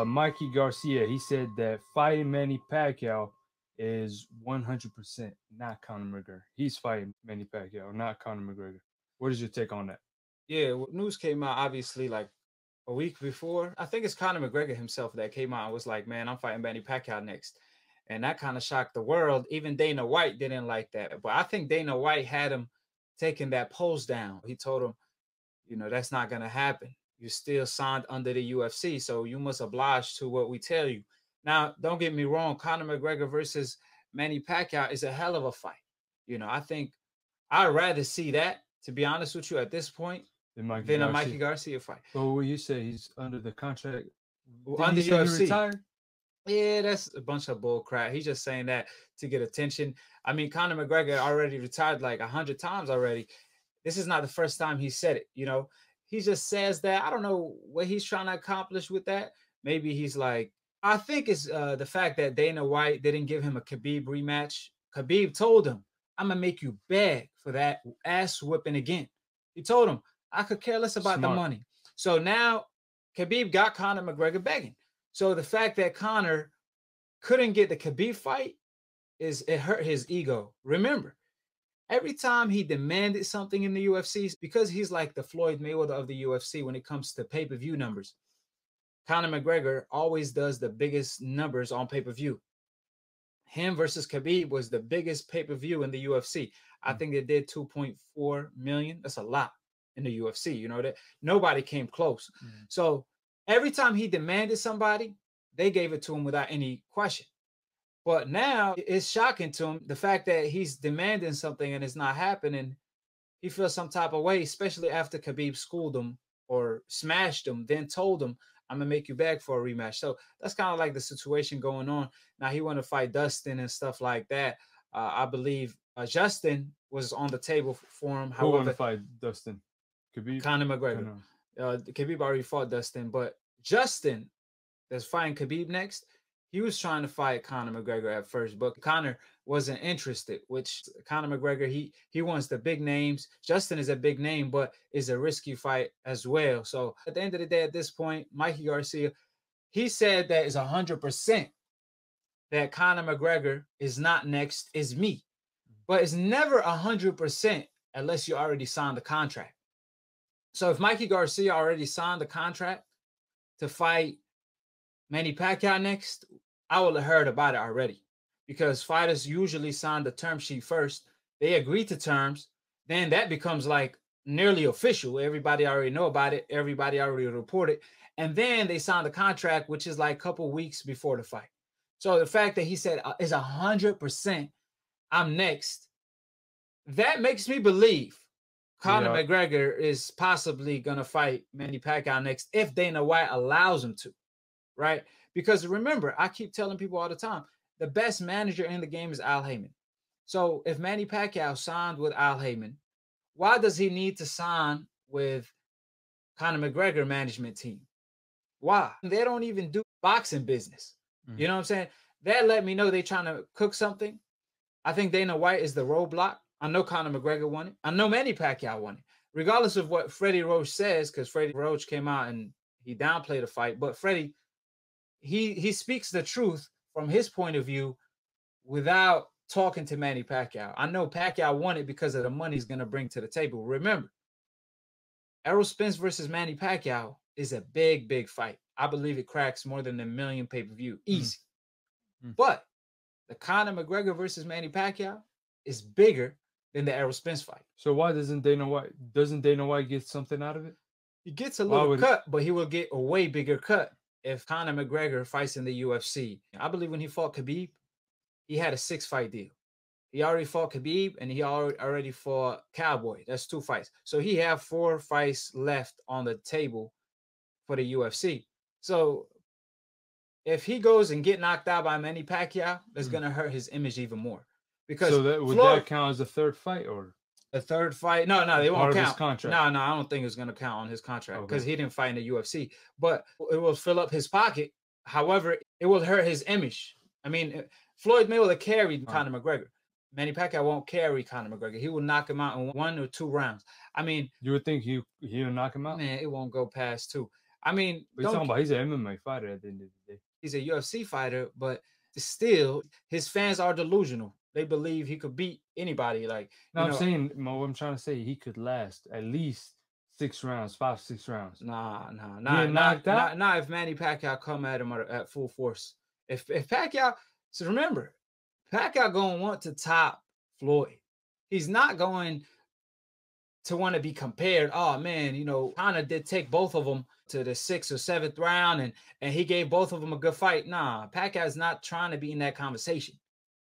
Mikey Garcia, he said that fighting Manny Pacquiao is 100% not Conor McGregor. He's fighting Manny Pacquiao, not Conor McGregor. What is your take on that? Yeah, news came out obviously like a week before. I think it's Conor McGregor himself that came out and was like, man, I'm fighting Manny Pacquiao next. And that kind of shocked the world. Even Dana White didn't like that. But I think Dana White had him taking that pose down. He told him, you know, that's not going to happen. You're still signed under the UFC, so you must oblige to what we tell you. Now, don't get me wrong. Conor McGregor versus Manny Pacquiao is a hell of a fight. You know, I think I'd rather see that, to be honest with you, at this point, than a Mikey Garcia fight. Well, you say he's under the contract. Under UFC. Retired? Yeah, that's a bunch of bull crap. He's just saying that to get attention. I mean, Conor McGregor already retired like 100 times already. This is not the first time he said it, you know. He just says that. I don't know what he's trying to accomplish with that. Maybe he's like, I think it's the fact that Dana White didn't give him a Khabib rematch. Khabib told him, I'm going to make you beg for that ass whipping again. He told him, I could care less about the money. So now Khabib got Conor McGregor begging. So the fact that Conor couldn't get the Khabib fight, it hurt his ego. Remember, every time he demanded something in the UFC, because he's like the Floyd Mayweather of the UFC when it comes to pay-per-view numbers, Conor McGregor always does the biggest numbers on pay-per-view. Him versus Khabib was the biggest pay-per-view in the UFC. I think they did 2.4 million. That's a lot in the UFC. You know that nobody came close. So every time he demanded somebody, they gave it to him without any question. But now it's shocking to him, the fact that he's demanding something and it's not happening. He feels some type of way, especially after Khabib schooled him or smashed him, then told him, I'm going to make you beg for a rematch. So that's kind of like the situation going on. Now he want to fight Dustin and stuff like that. I believe Justin was on the table for him. Who want to fight Dustin? Khabib? Conor McGregor. Khabib already fought Dustin, but Justin that's fighting Khabib next, he was trying to fight Conor McGregor at first, but Conor wasn't interested, which Conor McGregor, he wants the big names. Justin is a big name, but is a risky fight as well. So at the end of the day, at this point, Mikey Garcia, he said that it's 100% that Conor McGregor is not next, is me. But it's never 100% unless you already signed the contract. So if Mikey Garcia already signed the contract to fight Manny Pacquiao next, I would have heard about it already, because fighters usually sign the term sheet first. They agree to terms. Then that becomes like nearly official. Everybody already know about it. Everybody already reported. And then they sign the contract, which is like a couple weeks before the fight. So the fact that he said is 100% I'm next, that makes me believe Conor McGregor is possibly going to fight Manny Pacquiao next if Dana White allows him to, right? Because remember, I keep telling people all the time, the best manager in the game is Al Heyman. So if Manny Pacquiao signed with Al Heyman, why does he need to sign with Conor McGregor management team? Why? They don't even do boxing business. You know what I'm saying? That let me know they're trying to cook something. I think Dana White is the roadblock. I know Conor McGregor won it. I know Manny Pacquiao won it. Regardless of what Freddie Roach says, because Freddie Roach came out and he downplayed the fight, but Freddie, he speaks the truth from his point of view without talking to Manny Pacquiao. I know Pacquiao won it because of the money he's going to bring to the table. Remember, Errol Spence versus Manny Pacquiao is a big, big fight. I believe it cracks more than 1 million pay-per-view. Easy. But the Conor McGregor versus Manny Pacquiao is bigger than the Errol Spence fight. So why doesn't Dana White get something out of it? He gets a little cut, but he will get a way bigger cut if Conor McGregor fights in the UFC. I believe when he fought Khabib, he had a 6-fight deal. He already fought Khabib and he already fought Cowboy. That's 2 fights. So he have 4 fights left on the table for the UFC. So if he goes and get knocked out by Manny Pacquiao, that's going to hurt his image even more. Because would that count as a 3rd fight or a 3rd fight? No, they won't count. His contract. No, I don't think it's going to count on his contract because he didn't fight in the UFC. But it will fill up his pocket. However, it will hurt his image. I mean, Floyd Mayweather carried Conor McGregor. Manny Pacquiao won't carry Conor McGregor. He will knock him out in 1 or 2 rounds. I mean, you would think he'll knock him out? Man, it won't go past 2. I mean, what are you talking about? He's an MMA fighter at the end of the day. He's a UFC fighter, but still, his fans are delusional. They believe he could beat anybody. Like, no, I'm saying, what I'm trying to say, he could last at least 6 rounds, 5-6 rounds. Nah. Not if Manny Pacquiao come at him at full force. If Pacquiao, so remember, Pacquiao gonna want to top Floyd. He's not going to want to be compared. Oh man, Conor did take both of them to the 6th or 7th round, and he gave both of them a good fight. Nah, Pacquiao's not trying to be in that conversation.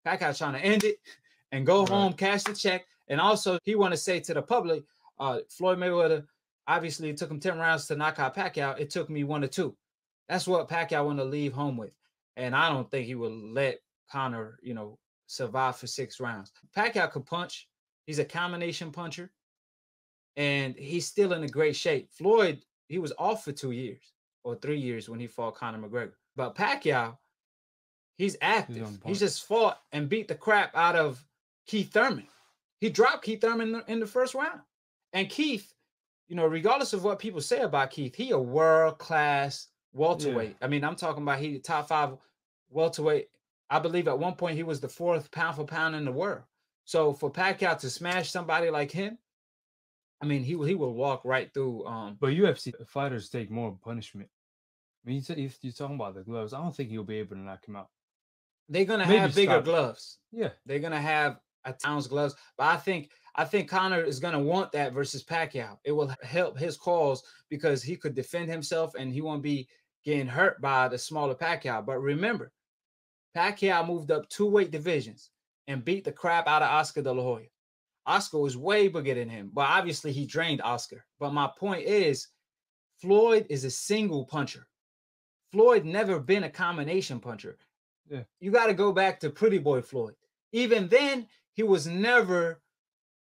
Pacquiao's trying to end it and go home, cash the check. And also, he want to say to the public, Floyd Mayweather, obviously, it took him 10 rounds to knock out Pacquiao. It took me 1 or 2. That's what Pacquiao want to leave home with. And I don't think he will let Conor, survive for 6 rounds. Pacquiao could punch. He's a combination puncher. And he's still in a great shape. Floyd, he was off for 2 years or 3 years when he fought Conor McGregor. But Pacquiao, he's active. He just fought and beat the crap out of Keith Thurman. He dropped Keith Thurman in the first round. And Keith, regardless of what people say about Keith, he a world-class welterweight. Yeah. I mean, I'm talking about he top 5 welterweight. I believe at one point he was the 4th pound for pound in the world. So for Pacquiao to smash somebody like him, I mean, he will walk right through. But UFC fighters take more punishment. I mean, if you're talking about the gloves, I don't think he'll be able to knock him out. They're gonna have bigger gloves. Yeah, they're gonna have a ounce gloves. But I think Conor is gonna want that versus Pacquiao. It will help his cause because he could defend himself and he won't be getting hurt by the smaller Pacquiao. But remember, Pacquiao moved up 2 weight divisions and beat the crap out of Oscar De La Hoya. Oscar was way bigger than him, but obviously he drained Oscar. But my point is, Floyd is a single puncher. Floyd never been a combination puncher. Yeah. You got to go back to Pretty Boy Floyd. Even then, he was never,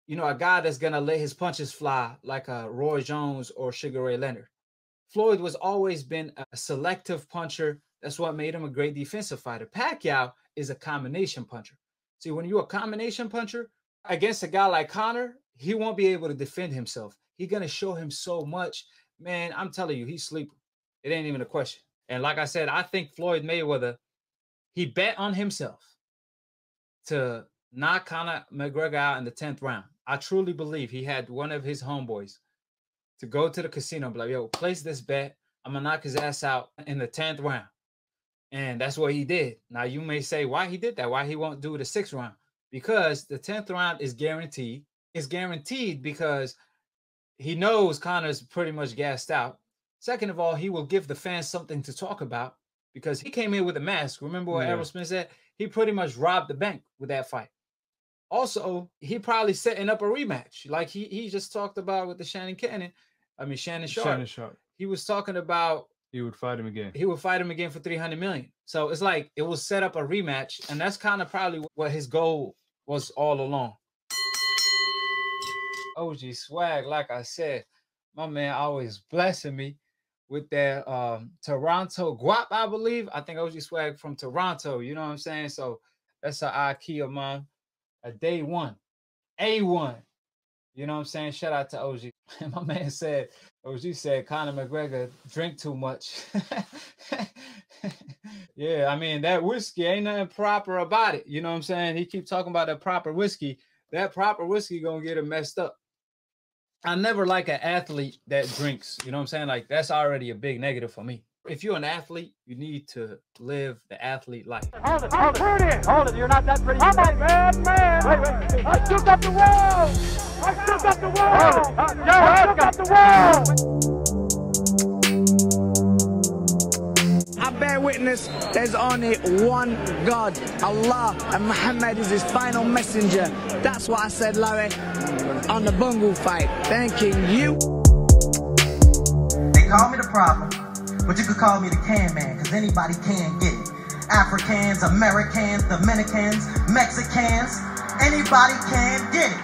a guy that's going to let his punches fly like a Roy Jones or Sugar Ray Leonard. Floyd was always been a selective puncher. That's what made him a great defensive fighter. Pacquiao is a combination puncher. See, when you're a combination puncher, against a guy like Conor, he won't be able to defend himself. He's going to show him so much. Man, I'm telling you, he's sleeping. It ain't even a question. And like I said, I think Floyd Mayweather, he bet on himself to knock Conor McGregor out in the 10th round. I truly believe he had one of his homeboys to go to the casino and be like, yo, place this bet. I'm going to knock his ass out in the 10th round. And that's what he did. Now, you may say why he did that, why he won't do the 6th round. Because the 10th round is guaranteed. It's guaranteed because he knows Conor's pretty much gassed out. Second of all, he will give the fans something to talk about because he came in with a mask. Remember what Errol Spence said? He pretty much robbed the bank with that fight. Also, he probably setting up a rematch. Like he just talked about with the Shannon Sharp. He was talking about he would fight him again. He would fight him again for $300 million. So it's like it will set up a rematch, and that's kind of probably what his goal was all along. OG Swag, like I said, my man always blessing me with that Toronto guap, I believe. I think OG Swag from Toronto, you know what I'm saying? So that's an AKHi of mine. A day one, A1. You know what I'm saying? Shout out to OG. And my man said, OG said, Conor McGregor drink too much. Yeah, I mean, that whiskey ain't nothing proper about it. You know what I'm saying? He keep talking about that proper whiskey. That proper whiskey gonna get him messed up. I never like an athlete that drinks. You know what I'm saying? Like, that's already a big negative for me. If you're an athlete, you need to live the athlete life. Hold it, hold it. Hold it, you're not that pretty. I'm a bad man. Wait. I shook up the world. I shook up the world. I shook up the world. I bear witness there's only one God, Allah, and Muhammad is his final messenger. That's what I said, Larry, on the Bungle fight. Thanking you. They call me the problem, but you could call me the can man, because anybody can get it. Africans, Americans, Dominicans, Mexicans, anybody can get it.